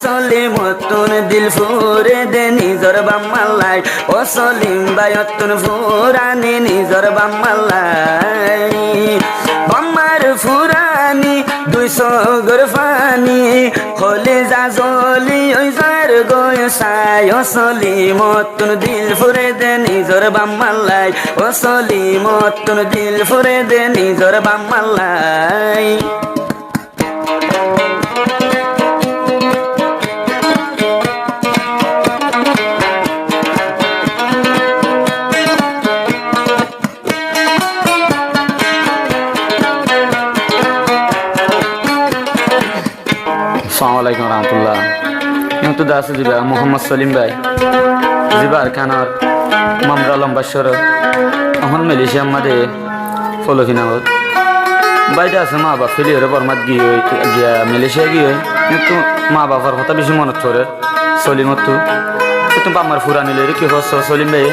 সলিমতুন দিল ফুরে দে নিজর বাম্মাল্লাই ও সলিম বায়তুন ফুরানি নিজর বাম্মাল্লাই বাম্মার ফুরানি 200 গরফানি হলে যা জলি ওই যার গোসাই ও সলিমতুন দিল ফুরে দে নিজর বাম্মাল্লাই ও সলিমতুন দিল ফুরে দে নিজর বাম্মাল্লাই আসসালামু আলাইকুম রহমতুল্লাহ কিন্তু দাস জিবা মোহাম্মদ সলিম ভাই জিবার খানার মামরা লম্বাশ্বর এখন মেলিশিয়া মাদে ফলকিনামত বাইরে আছে মা বাপ ফেলিওরে বর্মাত গিয়া মালয়েশিয়া গিয়ে কিন্তু মা বাবার কথা বেশি মনত পড়ে সলিমত তো আমার ফুরানি লে কি হস সলিম ভাই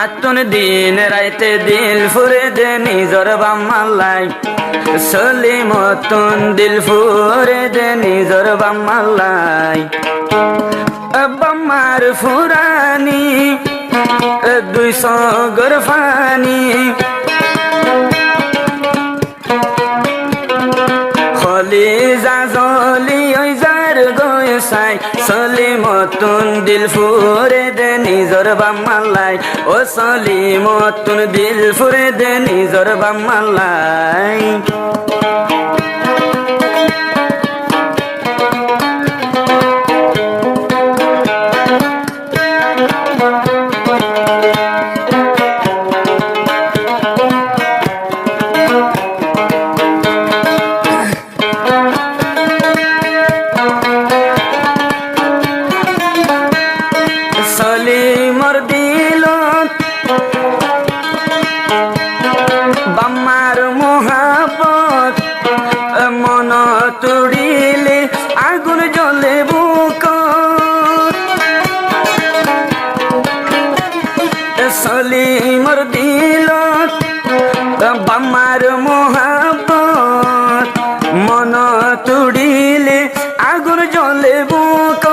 আতুন দিন রাইতে দিল ফুরে দে নিজর বাম্মাল্লাই সলিমতুন দিল ফুরে দে নিজর বাম্মাল্লাই বাম্মার ফুরানি 200 গরফানি হলি যা জলি ওই যার গোসাই সলিমতুন দিল ফুরে দে নিজর বাম্মাল্লাই ও সলিমতুন দিল ফুরে দে নিজর বাম্মাল্লাই সলিমর দিলত বাম্মার মোহাবত মন তুড়িলে আগুন জ্বলে বুক সলিমর দিলত বাম্মার মোহাবত মন তুড়িলে আগুন জ্বলে বুক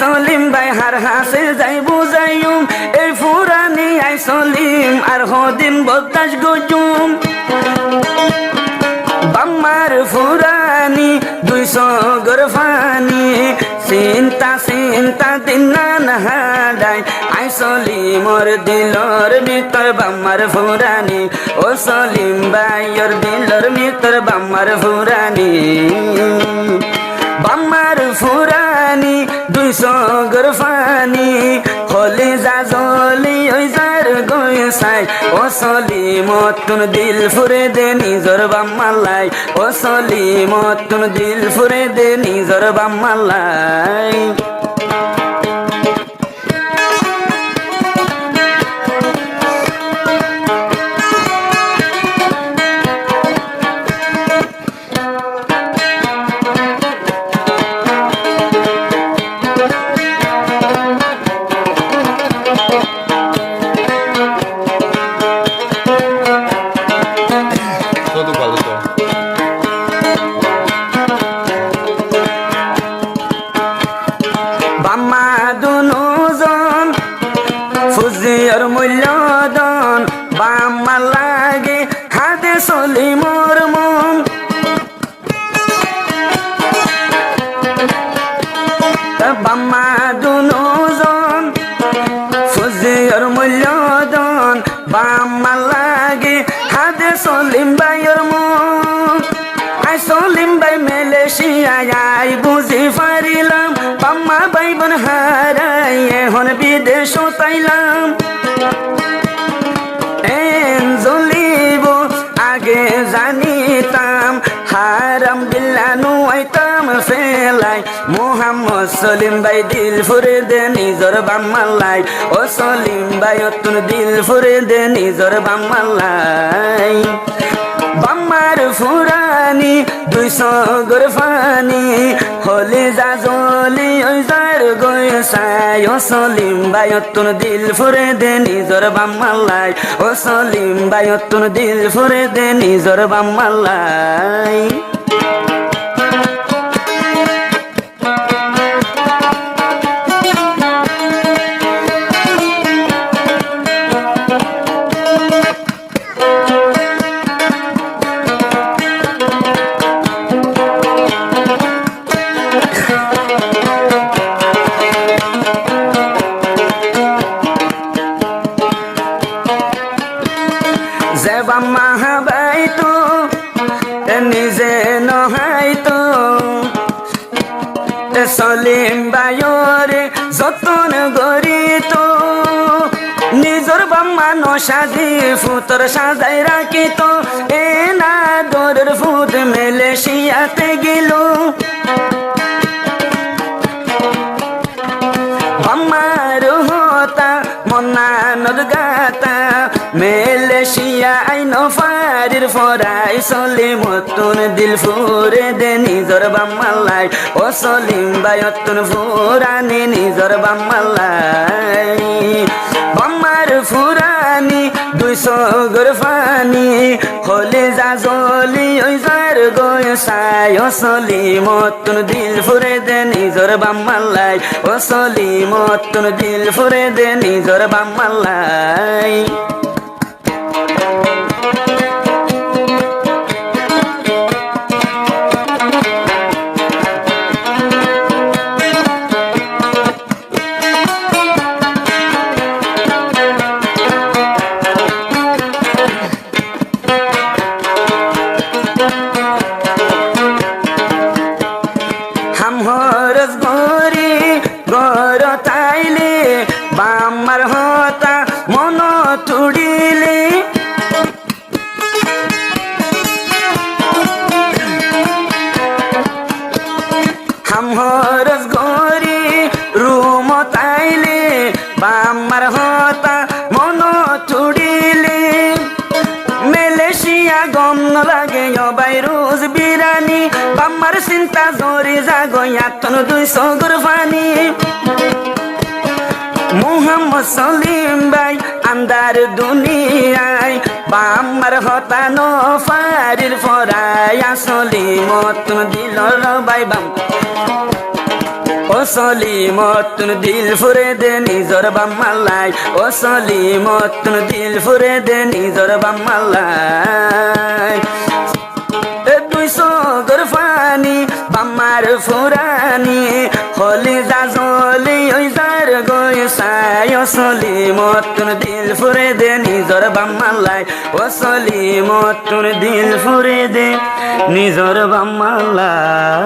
সলিম ভাই হার হাসে যাই বুঝাইম এই ফুরানি আই সলিম আর হদিন বদাস গজুম বাম্মার ফুরানি 200 গরফানি চিন্তা চিন্তা দিন না হাডাই আই সলিমর দিলর ভিতর বাম্মার ফুরানি ও সলিম ভাইয়ের দিলর ভিতর বাম্মার ফুরানি বাম্মার ফুরানি 200 গরফানি হলে যা জলি ওই যার গোসাই ও সলিমতুন দিল ফুরে দে নিজর বাম্মাল্লাই ও সলিমতুন দিল ফুরে দে নিজর বাম্মাল্লাই বাম্মা দুজন ফুজিয়ার মূল্যদন বাম্মা লাগে হাতে সলিমর মন বাম্মা দুজন ফুজিয়ার মূল্যদন বাম্মা লাগে হাতে সলিম ভাইয়ের মন আই সলিম ভাই মালয়েশিয়ায় আই বুঝি পারিলাম বাম্মা ভাই বোন হারাই এখন বিদেশ তাইলাম জ্বলিব আগে জানিতাম হারাম বিল্লানু আইতাম ফেলাই মোহাম্মদ সলিম ভাই দিল ফুরে দে নিজর বাম্মাল্লাই ও সলিম ভাই তুন দিল ফুরে দে নিজর বাম্মাল্লাই বাম্মার ফুরানি 200 গরফানি হলে যা জলি ওই যার চাই ও সলিম ভাই তুন দিল ফুরে দে নিজর বাম্মাল্লাই ও সলিম ভাই তুন দিল ফুরে দে নিজর বাম্মাল্লাই যে বাম্মা হাবাই তো নিজে নহাই তো সলিম ভাইরে যতন গরি তো নিজর বাম্মা নসাজি ফুতর সাজাই রাখি তো এ না দরের ফুট মেলে শিয়াতে গেল বাম্মার হতা মন্নানর গাতা মেলেশিয়া আইন ফারির ফরাই সলিম তুন দিল ফুরে দে নিজর বাম্মাল্লাই ও সলিম ভাই তুন ফুরানি নিজর বাম্মাল্লাই বাম্মার ফুরানি 200 গর ফানি হলে যা জলি ওই যার গয় সাই ও সলিম তুন দিল ফুরে দে নিজর বাম্মাল্লাই ও সলিম তুন দিল ফুরে দে নিজর বাম্মাল্লাই হামহরস গরি গর তাইলে বাম্মার হতা মন তুড়িলে হামহরস গরি রুম তাইলে বাম্মার হতা মন তুড়িলে মেলেশিয়া গম লাগে অবাই রোজ বিরানি বাম্মার চিন্তা জরি জাগয়া তন 200 গর ফানি মুহাম্মদ সলিম ভাই আন্দার দুনিয়ায় বাম্মার হতা নো ফারির ফরাই সলিম তুন দিল ভাই বাম ও সলিম তুন দিল ফুরে দে নিজর বাম্মাল্লাই ও সলিম তুন দিল ফুরে দে নিজর বাম্মাল্লাই 200 গর ফানি বাম্মার ফুরানি হলি যা জলি ওই যার গয় সাই ও সলিম তুন দিল ফুরে দে নিজর বাম্মাল্লাই ও সলিম তুন দিল ফুরে দে নিজর বাম্মাল্লাই